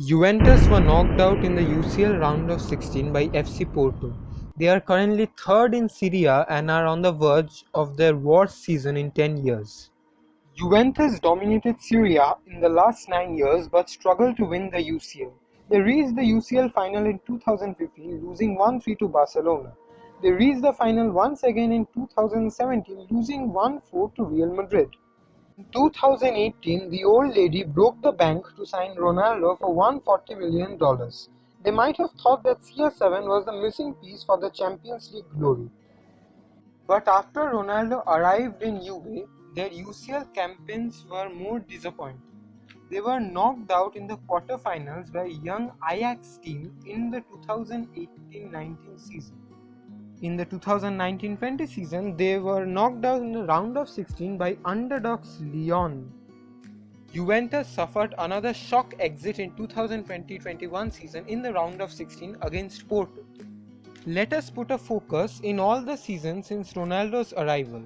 Juventus were knocked out in the UCL round of 16 by FC Porto. They are currently third in Serie A and are on the verge of their worst season in 10 years. Juventus dominated Serie A in the last 9 years but struggled to win the UCL. They reached the UCL final in 2015, losing 1-3 to Barcelona. They reached the final once again in 2017, losing 1-4 to Real Madrid. In 2018, the old lady broke the bank to sign Ronaldo for $140 million. They might have thought that CR7 was the missing piece for the Champions League glory. But after Ronaldo arrived in Juve, their UCL campaigns were more disappointing. They were knocked out in the quarterfinals by young Ajax team in the 2018-19 season. In the 2019-20 season, they were knocked out in the round of 16 by underdogs Lyon. Juventus suffered another shock exit in 2020-21 season in the round of 16 against Porto. Let us put a focus in all the seasons since Ronaldo's arrival.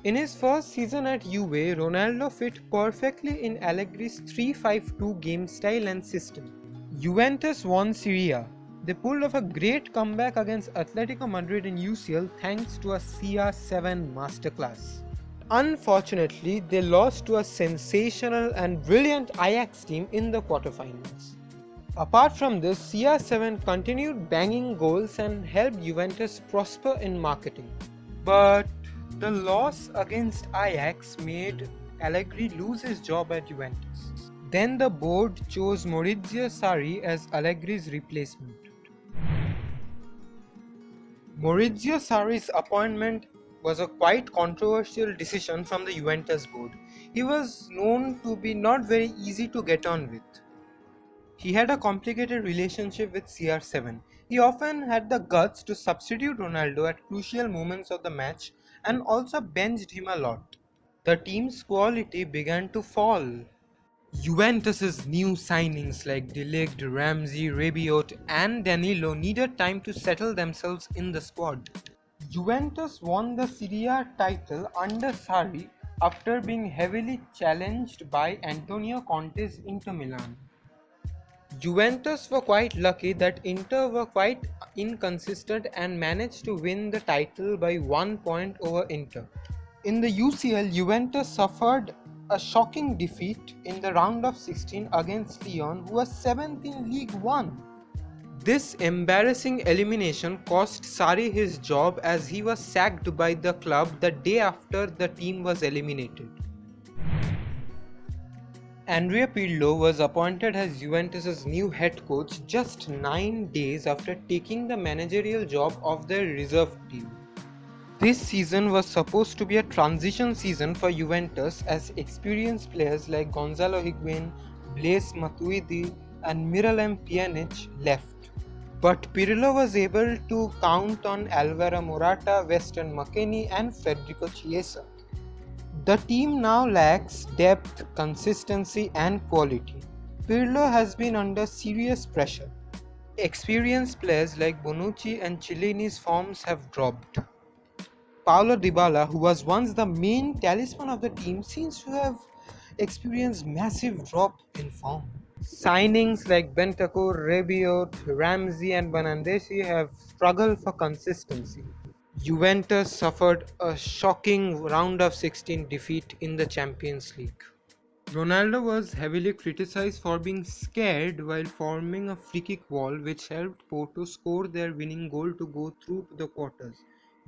In his first season at Juve, Ronaldo fit perfectly in Allegri's 3-5-2 game style and system. Juventus won Serie A. They pulled off a great comeback against Atletico Madrid in UCL thanks to a CR7 masterclass. Unfortunately, they lost to a sensational and brilliant Ajax team in the quarterfinals. Apart from this, CR7 continued banging goals and helped Juventus prosper in marketing. But the loss against Ajax made Allegri lose his job at Juventus. Then the board chose Maurizio Sarri as Allegri's replacement. Maurizio Sarri's appointment was a quite controversial decision from the Juventus board. He was known to be not very easy to get on with. He had a complicated relationship with CR7. He often had the guts to substitute Ronaldo at crucial moments of the match and also benched him a lot. The team's quality began to fall. Juventus's new signings like De Ligt, Ramsey, Rabiot and Danilo needed time to settle themselves in the squad. Juventus won the Serie A title under Sarri after being heavily challenged by Antonio Conte's Inter Milan. Juventus were quite lucky that Inter were quite inconsistent and managed to win the title by 1 point over Inter. In the UCL, Juventus suffered a shocking defeat in the round of 16 against Lyon, who was 7th in League One. This embarrassing elimination cost Sarri his job as he was sacked by the club the day after the team was eliminated. Andrea Pirlo was appointed as Juventus's new head coach just 9 days after taking the managerial job of their reserve team. This season was supposed to be a transition season for Juventus as experienced players like Gonzalo Higuain, Blaise Matuidi and Miralem Pjanic left. But Pirlo was able to count on Alvaro Morata, Weston McKennie and Federico Chiesa. The team now lacks depth, consistency and quality. Pirlo has been under serious pressure. Experienced players like Bonucci and Chiellini's forms have dropped. Paulo Dybala, who was once the main talisman of the team, seems to have experienced massive drop in form. Signings like Bentancur, Rabiot, Ramsey and Bernardeschi have struggled for consistency. Juventus suffered a shocking round of 16 defeat in the Champions League. Ronaldo was heavily criticized for being scared while forming a free kick wall which helped Porto score their winning goal to go through to the quarters.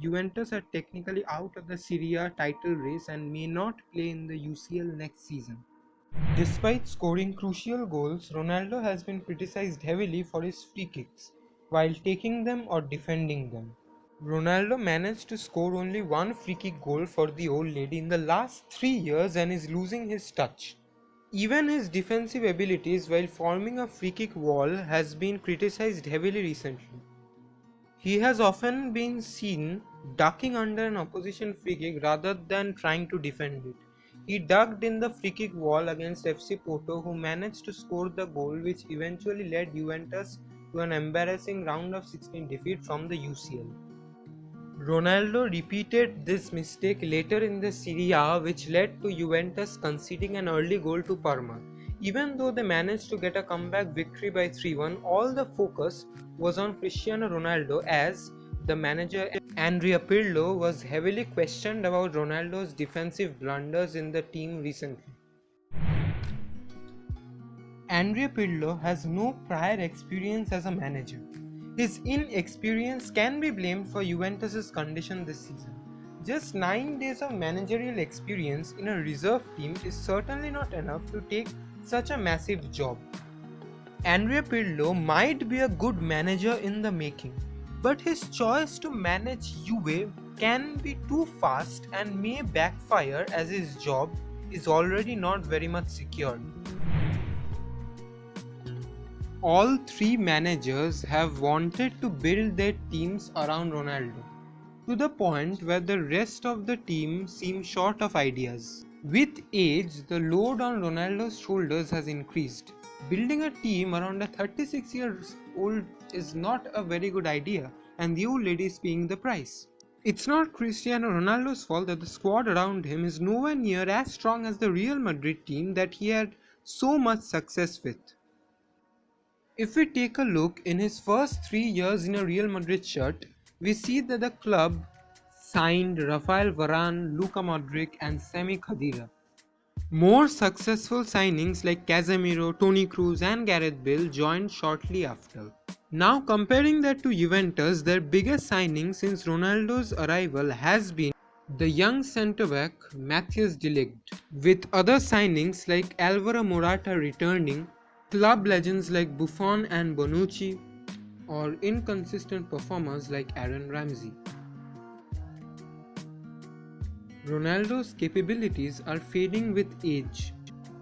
Juventus are technically out of the Serie A title race and may not play in the UCL next season. Despite scoring crucial goals, Ronaldo has been criticized heavily for his free kicks, while taking them or defending them. Ronaldo managed to score only one free kick goal for the old lady in the last 3 years and is losing his touch. Even his defensive abilities while forming a free kick wall has been criticized heavily recently. He has often been seen ducking under an opposition free kick rather than trying to defend it. He ducked in the free kick wall against FC Porto, who managed to score the goal which eventually led Juventus to an embarrassing round of 16 defeat from the UCL. Ronaldo repeated this mistake later in the Serie A, which led to Juventus conceding an early goal to Parma. Even though they managed to get a comeback victory by 3-1, all the focus was on Cristiano Ronaldo, as the manager Andrea Pirlo was heavily questioned about Ronaldo's defensive blunders in the team recently. Andrea Pirlo has no prior experience as a manager. His inexperience can be blamed for Juventus' condition this season. Just 9 days of managerial experience in a reserve team is certainly not enough to take such a massive job. Andrea Pirlo might be a good manager in the making, but his choice to manage Juve can be too fast and may backfire, as his job is already not very much secured. All three managers have wanted to build their teams around Ronaldo, to the point where the rest of the team seems short of ideas. With age, the load on Ronaldo's shoulders has increased. Building a team around a 36 years old is not a very good idea, and the old lady is paying the price. It's not Cristiano Ronaldo's fault that the squad around him is nowhere near as strong as the Real Madrid team that he had so much success with. If we take a look in his first 3 years in a Real Madrid shirt, we see that the club signed Rafael Varane, Luka Modric and Sami Khedira. More successful signings like Casemiro, Toni Kroos and Gareth Bale joined shortly after. Now comparing that to Juventus, their biggest signing since Ronaldo's arrival has been the young centre-back Matthias de Ligt, with other signings like Alvaro Morata returning, club legends like Buffon and Bonucci, or inconsistent performers like Aaron Ramsey. Ronaldo's capabilities are fading with age.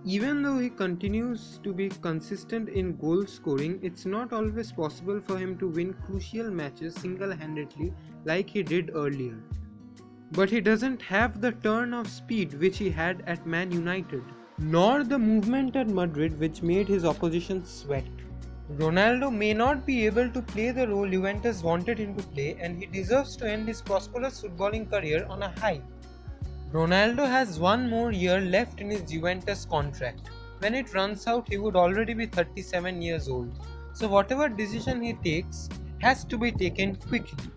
Even though he continues to be consistent in goal scoring, it's not always possible for him to win crucial matches single-handedly like he did earlier. But he doesn't have the turn of speed which he had at Man United, nor the movement at Madrid which made his opposition sweat. Ronaldo may not be able to play the role Juventus wanted him to play, and he deserves to end his prosperous footballing career on a high. Ronaldo has one more year left in his Juventus contract. When it runs out, he would already be 37 years old. So whatever decision he takes has to be taken quickly.